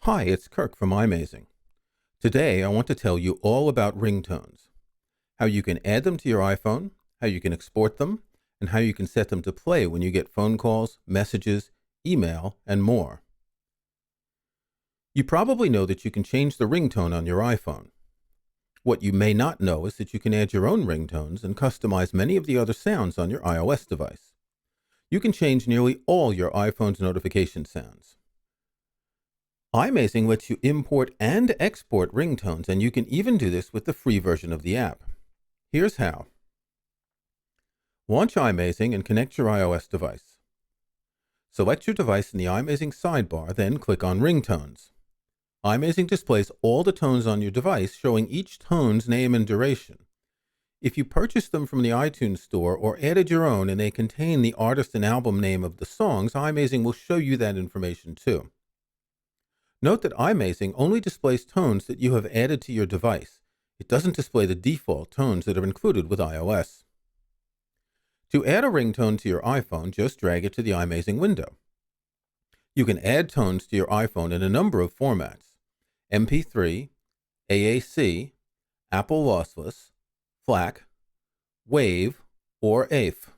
Hi, it's Kirk from iMazing. Today I want to tell you all about ringtones, how you can add them to your iPhone, how you can export them, and how you can set them to play when you get phone calls, messages, email, and more. You probably know that you can change the ringtone on your iPhone. What you may not know is that you can add your own ringtones and customize many of the other sounds on your iOS device. You can change nearly all your iPhone's notification sounds. iMazing lets you import and export ringtones, and you can even do this with the free version of the app. Here's how. Launch iMazing and connect your iOS device. Select your device in the iMazing sidebar, then click on Ringtones. iMazing displays all the tones on your device, showing each tone's name and duration. If you purchased them from the iTunes store or added your own and they contain the artist and album name of the songs, iMazing will show you that information too. Note that iMazing only displays tones that you have added to your device. It doesn't display the default tones that are included with iOS. To add a ringtone to your iPhone, just drag it to the iMazing window. You can add tones to your iPhone in a number of formats: MP3, AAC, Apple Lossless, FLAC, WAVE, or AIF.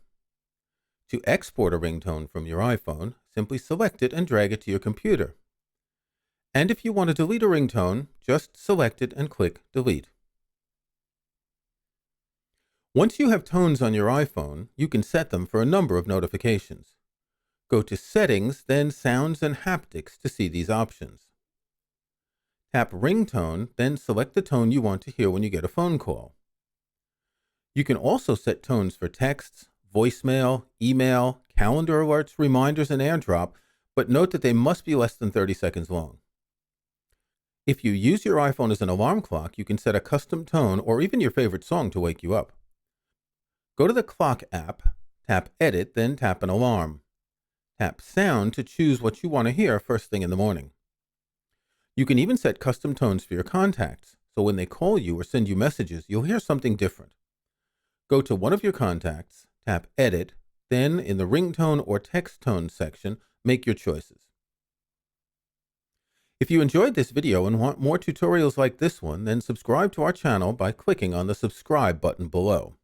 To export a ringtone from your iPhone, simply select it and drag it to your computer. And if you want to delete a ringtone, just select it and click Delete. Once you have tones on your iPhone, you can set them for a number of notifications. Go to Settings, then Sounds and Haptics to see these options. Tap Ringtone, then select the tone you want to hear when you get a phone call. You can also set tones for texts, voicemail, email, calendar alerts, reminders, and AirDrop, but note that they must be less than 30 seconds long. If you use your iPhone as an alarm clock, you can set a custom tone or even your favorite song to wake you up. Go to the Clock app, tap Edit, then tap an alarm. Tap Sound to choose what you want to hear first thing in the morning. You can even set custom tones for your contacts, so when they call you or send you messages, you'll hear something different. Go to one of your contacts, tap Edit, then in the ringtone or text tone section, make your choices. If you enjoyed this video and want more tutorials like this one, then subscribe to our channel by clicking on the subscribe button below.